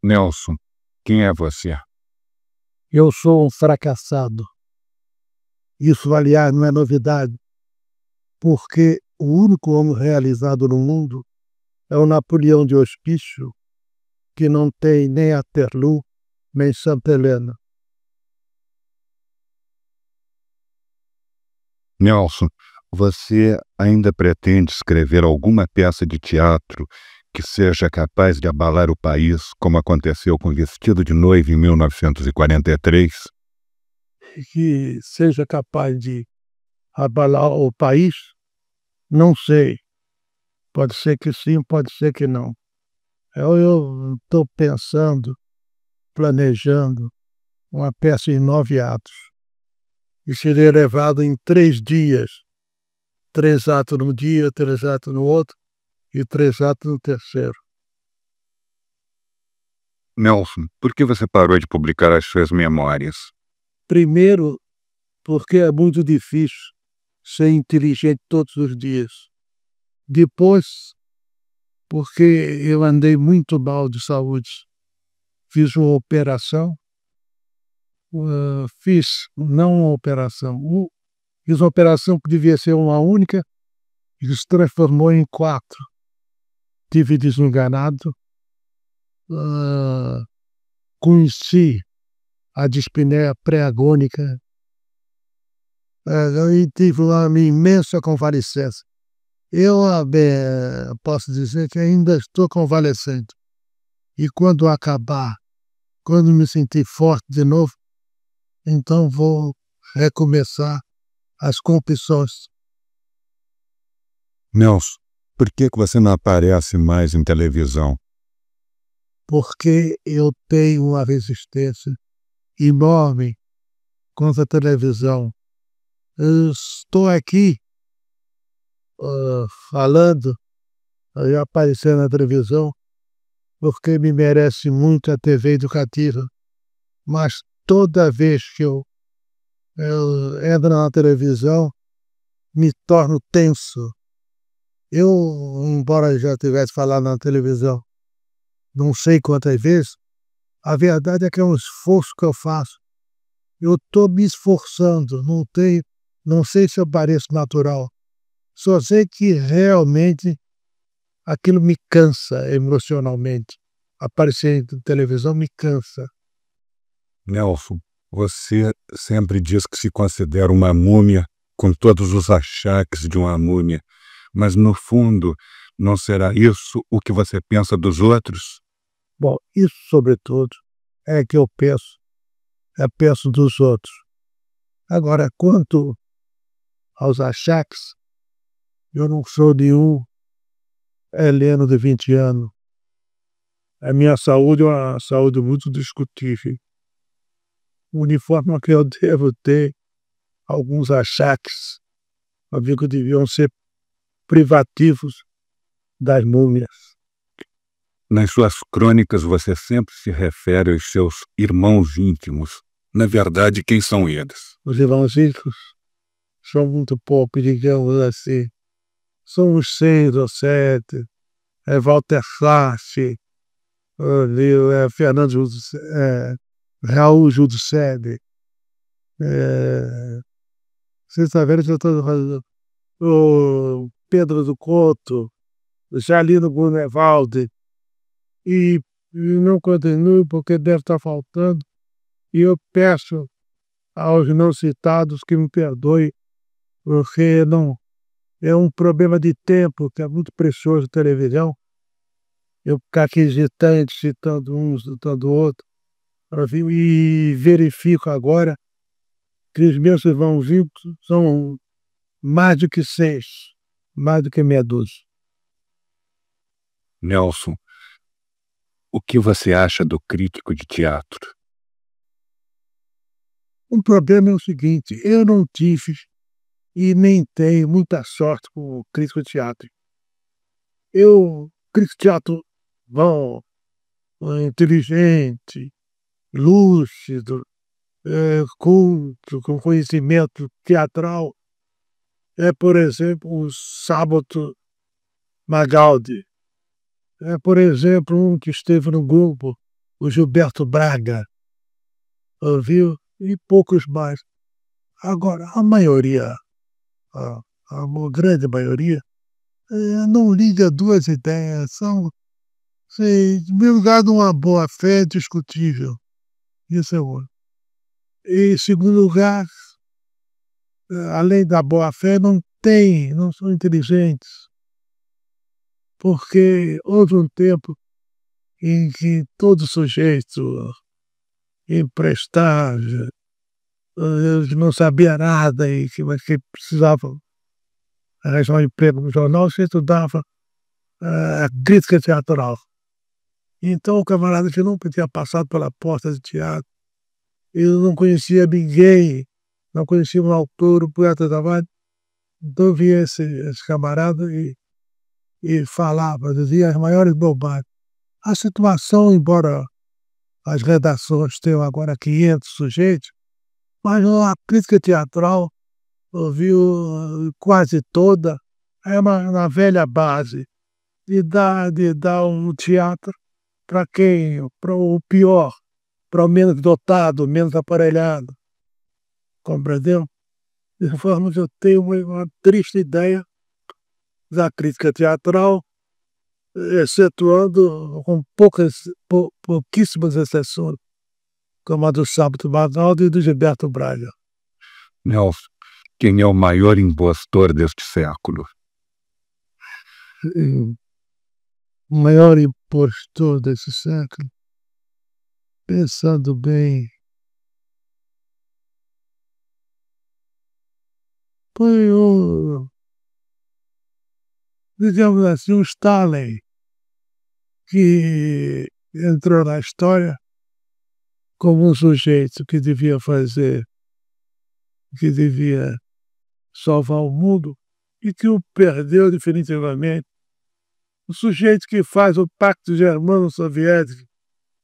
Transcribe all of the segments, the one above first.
Nelson, quem é você? Eu sou um fracassado. Isso, aliás, não é novidade, porque o único homem realizado no mundo é o Napoleão de Hospício, que não tem nem Waterloo, nem Santa Helena. Nelson, você ainda pretende escrever alguma peça de teatro que seja capaz de abalar o país, como aconteceu com Vestido de Noiva em 1943? Que seja capaz de abalar o país? Não sei. Pode ser que sim, pode ser que não. Eu estou pensando, planejando uma peça em 9 atos, que seria levado em 3 dias. 3 atos num dia, 3 atos no outro e 3 atos no terceiro. Nelson, por que você parou de publicar as suas memórias? Primeiro, porque é muito difícil ser inteligente todos os dias. Depois, porque eu andei muito mal de saúde. Fiz uma operação, fiz uma operação que devia ser uma única e se transformou em 4. Tive desenganado, conheci a dispneia pré-agônica, e tive uma imensa convalescença. Eu posso dizer que ainda estou convalescendo. E quando acabar, quando me sentir forte de novo, então vou recomeçar as competições. Nelson, por que você não aparece mais em televisão? Porque eu tenho uma resistência enorme contra a televisão. Eu estou aqui falando e aparecendo na televisão porque me merece muito a TV educativa, mas toda vez que eu entro na televisão, me torno tenso. Eu, embora já tivesse falado na televisão não sei quantas vezes, a verdade é que é um esforço que eu faço. Eu estou me esforçando, não sei se eu pareço natural. Só sei que realmente aquilo me cansa emocionalmente. Aparecer na televisão me cansa. Nelson, você sempre diz que se considera uma múmia com todos os achaques de uma múmia, mas no fundo, não será isso o que você pensa dos outros? Bom, isso sobretudo é que eu penso dos outros. Agora, quanto aos achaques, eu não sou nenhum heleno de 20 anos. A minha saúde é uma saúde muito discutível. O uniforme que eu devo ter alguns achaques, havia que deviam ser privativos das múmias. Nas suas crônicas você sempre se refere aos seus irmãos íntimos. Na verdade, quem são eles? Os irmãozinhos são muito poucos, digamos assim. São uns 6 ou 7. Walter Sassi, Fernando Raul Judicelli. Vocês estão vendo que eu estou falando? O Pedro do Couto, Jalino Grunewald, e não continuo porque deve estar faltando. E eu peço aos não citados que me perdoem, porque não é um problema de tempo que é muito precioso na televisão. Eu ficar aqui citando um, citando outro, e verifico agora que os meus irmãozinhos são mais do que 6, mais do que meia dúzia. Nelson, o que você acha do crítico de teatro? O problema é o seguinte, eu não tive e nem tenho muita sorte com o crítico de teatro. Crítico de teatro bom, inteligente, lúcido, culto, com conhecimento teatral, por exemplo, o Sábato Magaldi. Por exemplo, um que esteve no grupo, o Gilberto Braga, ouviu? E poucos mais. Agora, a maioria, a, a grande maioria, não liga duas ideias, são, em primeiro lugar, de uma boa-fé discutível, isso é um. E, em segundo lugar, além da boa-fé, não são inteligentes, porque houve um tempo em que todo sujeito emprestar, não sabia nada e que precisava arranjar um emprego no jornal, se estudava a crítica teatral. Então o camarada que nunca tinha passado pela porta de teatro, ele não conhecia ninguém, não conhecia um autor, um poeta da Vale, então via esse camarada e falava, dizia as maiores bobagens. A situação, embora as redações tenham agora 500 sujeitos, mas a crítica teatral, ouviu, quase toda, é na velha base de dar um teatro para quem? Para o pior, para o menos dotado, menos aparelhado, compreendeu? De forma que eu tenho uma triste ideia da crítica teatral, excetuando com pouquíssimas exceções, como a do Sábado Magaldi e do Gilberto Braga. Nelson, quem é o maior impostor deste século? O maior impostor desse século, pensando bem, foi digamos assim, o Stalin, que entrou na história como um sujeito que devia salvar o mundo e que o perdeu definitivamente. O sujeito que faz o Pacto Germano-Soviético,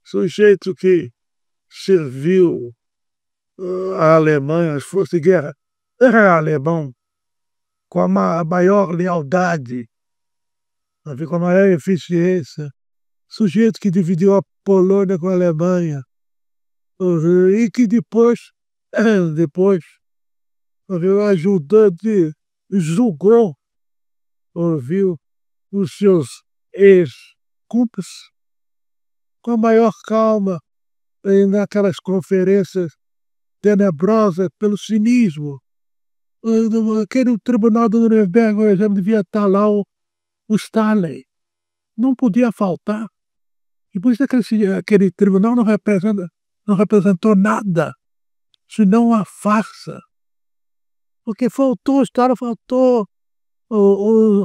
sujeito que serviu a Alemanha, as forças de guerra, era alemão, com a maior lealdade, com a maior eficiência, sujeito que dividiu a Polônia com a Alemanha, e que depois ajudante, julgou, ouviu, os seus ex-cúmplices com a maior calma, naquelas conferências tenebrosas pelo cinismo. Aquele tribunal do Nuremberg, por exemplo, devia estar lá o Stalin. Não podia faltar. E por isso aquele tribunal não representou nada, senão uma farsa. Porque faltou, o Stalin faltou,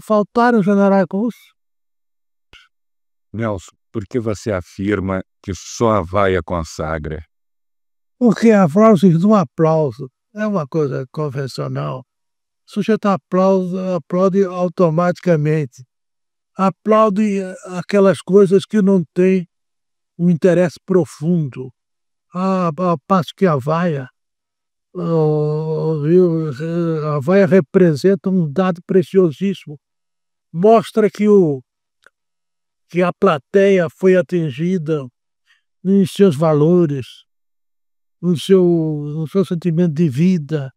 faltaram os generais russos. Nelson, por que você afirma que só a vaia consagra? Porque a frase de um aplauso é uma coisa convencional. O sujeito aplaude automaticamente. Aplaude aquelas coisas que não têm um interesse profundo. A parte que a vaia representa um dado preciosíssimo. Mostra que a plateia foi atingida em seus valores, no seu sentimento de vida,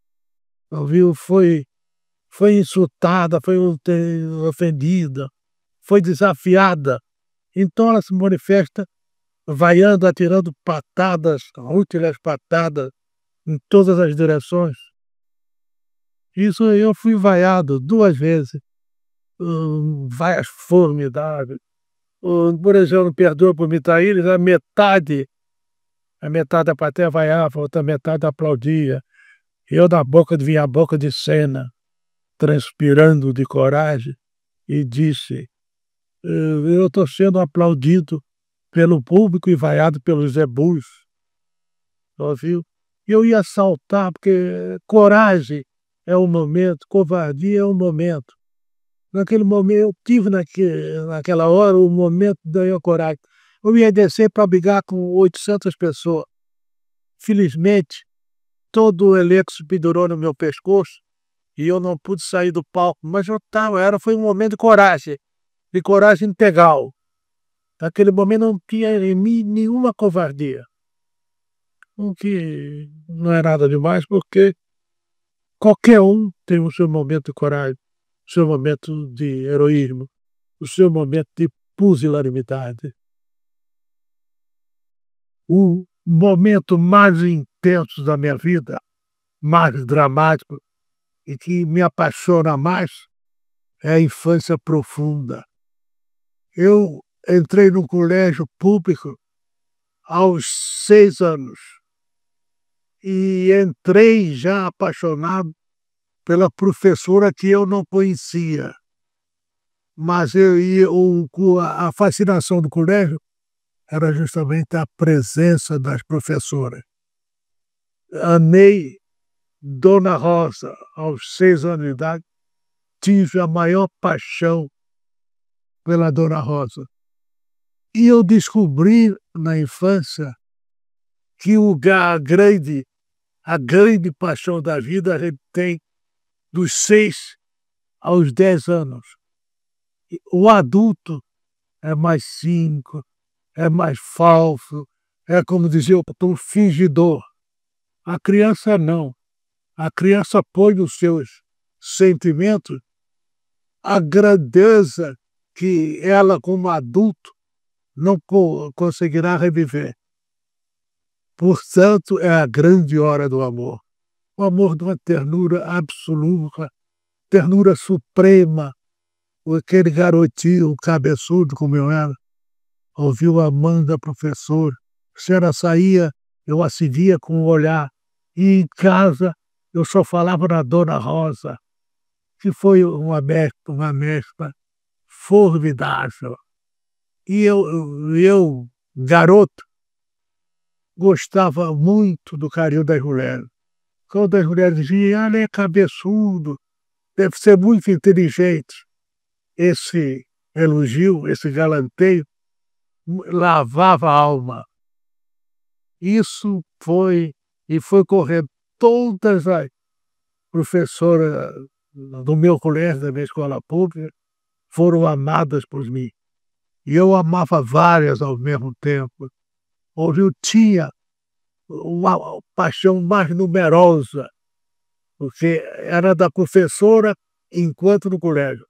ouviu? Foi insultada, foi ofendida, foi desafiada. Então ela se manifesta vaiando, atirando patadas, úteis patadas, em todas as direções. Isso eu fui vaiado 2 vezes, vaias formidáveis. Por exemplo, perdoa por me trair, a metade da plateia vaiava, a outra metade aplaudia. Eu vinha a boca de cena, transpirando de coragem, e disse: eu estou sendo aplaudido pelo público e vaiado pelos zebus. Ouviu? Eu ia saltar, porque coragem é o momento, covardia é o momento. Naquele momento, eu tive naquela hora o momento da minha coragem. Eu ia descer para brigar com 800 pessoas. Felizmente, todo o elenco se pendurou no meu pescoço e eu não pude sair do palco, mas foi um momento de coragem integral. Naquele momento não tinha em mim nenhuma covardia, o que não é nada demais, porque qualquer um tem o seu momento de coragem, o seu momento de heroísmo, o seu momento de pusilanimidade. O momento mais intenso da minha vida, mais dramático e que me apaixona mais é a infância profunda. Eu entrei no colégio público aos 6 anos e entrei já apaixonado pela professora que eu não conhecia, mas a fascinação do colégio era justamente a presença das professoras. Amei Dona Rosa aos 6 anos de idade, tive a maior paixão pela Dona Rosa. E eu descobri na infância que a grande paixão da vida a gente tem dos 6 aos 10 anos. O adulto é mais cínico, é mais falso, é como dizia o fingidor. A criança não. A criança põe nos seus sentimentos a grandeza que ela, como adulto, não conseguirá reviver. Portanto, é a grande hora do amor. O amor de uma ternura absoluta, ternura suprema. Aquele garotinho cabeçudo como eu era, ouviu a mãe da professora. Se ela saía, eu a seguia com o olhar. E em casa, eu só falava na Dona Rosa, que foi uma mestra formidável. E eu, garoto, gostava muito do carinho das mulheres. Quando as mulheres diziam, ele é cabeçudo, deve ser muito inteligente. Esse elogio, esse galanteio, lavava a alma. Isso foi correndo. Todas as professoras do meu colégio, da minha escola pública, foram amadas por mim. E eu amava várias ao mesmo tempo. Onde eu tinha uma paixão mais numerosa, porque era da professora enquanto no colégio.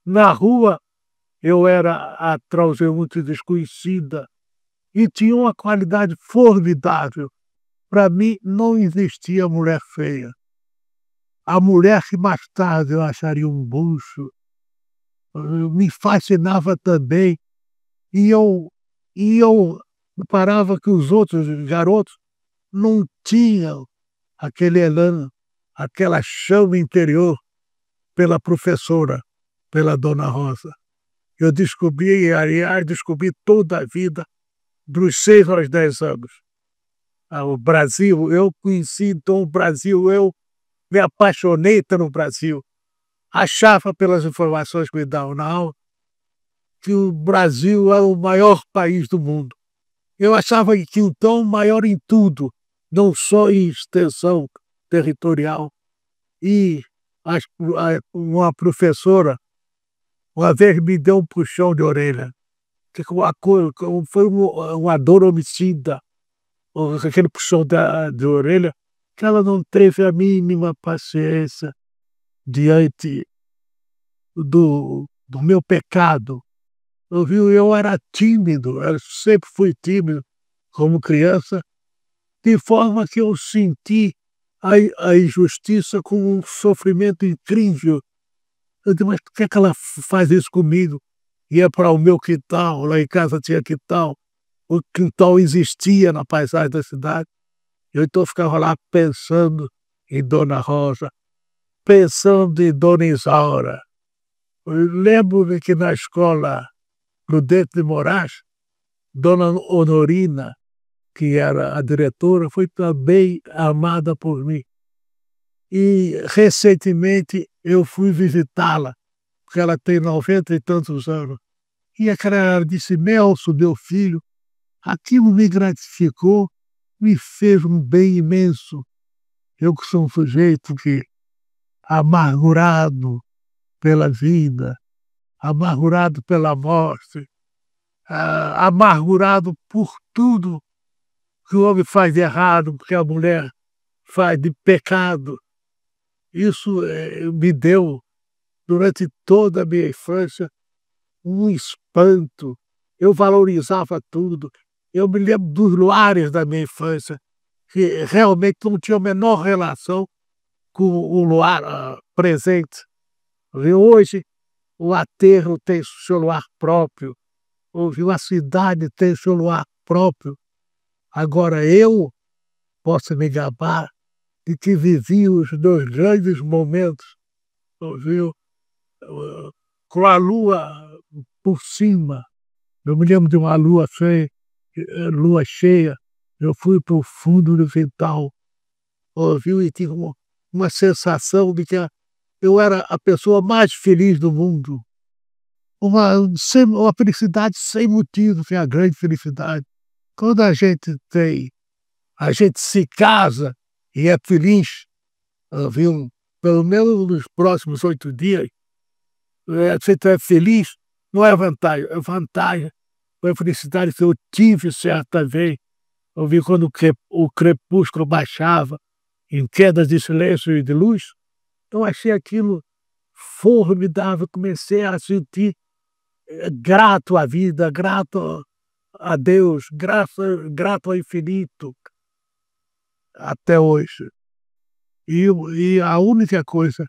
Na rua, eu era a transeunte desconhecida e tinha uma qualidade formidável. Para mim, não existia mulher feia. A mulher que mais tarde eu acharia um bucho, me fascinava também. E eu reparava que os outros garotos não tinham aquele elan, aquela chama interior pela professora, pela Dona Rosa. Eu descobri, aliás, descobri toda a vida, dos 6 aos 10 anos. O Brasil, eu conheci então o Brasil, eu me apaixonei pelo Brasil. Achava, pelas informações que me davam na aula, que o Brasil é o maior país do mundo. Eu achava que então maior em tudo, não só em extensão territorial. E uma professora uma vez me deu um puxão de orelha, que foi uma dor homicida, aquele puxão de orelha, que ela não teve a mínima paciência diante do meu pecado. Eu era tímido, eu sempre fui tímido como criança, de forma que eu senti a injustiça como um sofrimento incrível. Eu disse, mas por que ela faz isso comigo? Ia para o meu quintal, lá em casa tinha quintal, o quintal existia na paisagem da cidade. Eu então ficava lá pensando em Dona Rosa, pensando em Dona Isaura. Eu lembro-me que na escola Prudente de Moraes, Dona Honorina, que era a diretora, foi também amada por mim. E recentemente eu fui visitá-la, porque ela tem 90 e tantos anos. E ela disse, Nelson, meu filho, aquilo me gratificou, me fez um bem imenso. Eu que sou um sujeito que amargurado pela vida, amargurado pela morte, amargurado por tudo que o homem faz de errado, que a mulher faz de pecado. Isso me deu, durante toda a minha infância, um espanto. Eu valorizava tudo. Eu me lembro dos luares da minha infância, que realmente não tinha a menor relação com o luar presente. E hoje, o aterro tem seu luar próprio, a cidade tem seu luar próprio. Agora eu posso me gabar de que vivi os dois grandes momentos, ouviu? Com a lua por cima. Eu me lembro de uma lua cheia, eu fui para o fundo do quintal, ouviu? E tive uma sensação de que eu era a pessoa mais feliz do mundo. Uma felicidade sem motivo, que é a grande felicidade. Quando a gente se casa e é feliz, viu? Pelo menos nos próximos 8 dias, você é feliz, não é vantagem, é vantagem. Foi a felicidade que eu tive certa vez, ouvi quando o crepúsculo baixava em quedas de silêncio e de luz. Eu achei aquilo formidável, comecei a sentir grato à vida, grato a Deus, grato ao infinito, até hoje. E a única coisa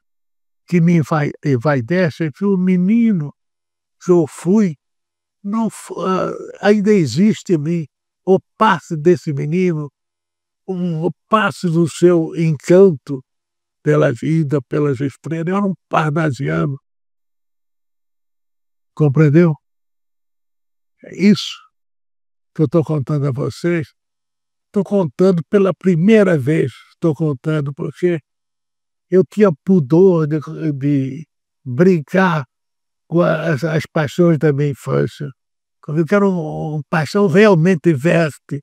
que me envaidece é que o menino que eu fui, não, ainda existe em mim o passe desse menino, o passe do seu encanto pela vida, pelas estrelas. Eu era um parnasiano, compreendeu? É isso que eu estou contando a vocês. Estou contando pela primeira vez, estou contando porque eu tinha pudor de brincar com as paixões da minha infância. Eu quero uma paixão realmente veste,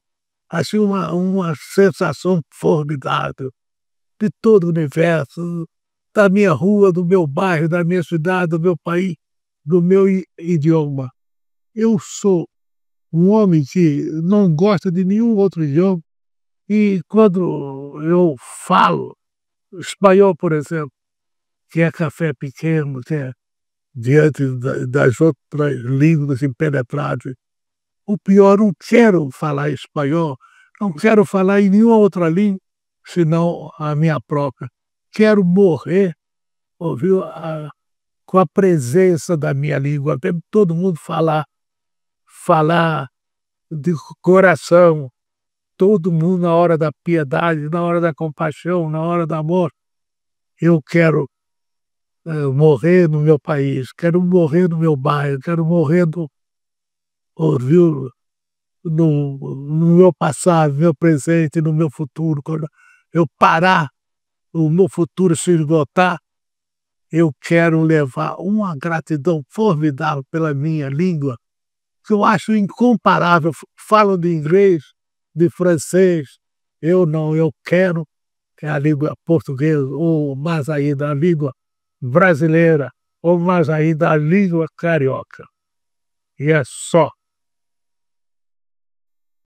assim, uma sensação formidável de todo o universo, da minha rua, do meu bairro, da minha cidade, do meu país, do meu idioma. Eu sou um homem que não gosta de nenhum outro idioma, e quando eu falo espanhol, por exemplo, que é café pequeno, que é diante das outras línguas impenetráveis, o pior, não quero falar espanhol, não quero falar em nenhuma outra língua, senão a minha própria. Quero morrer, ouviu, com a presença da minha língua, até todo mundo falar de coração, todo mundo na hora da piedade, na hora da compaixão, na hora do amor. Eu quero morrer no meu país, quero morrer no meu bairro, quero morrer ouviu, no meu passado, no meu presente, no meu futuro. Quando eu parar, o meu futuro se esgotar, eu quero levar uma gratidão formidável pela minha língua, que eu acho incomparável. Falo de inglês, de francês, eu não, eu quero que a língua portuguesa, ou mais ainda a língua brasileira, ou mais ainda a língua carioca. E é só.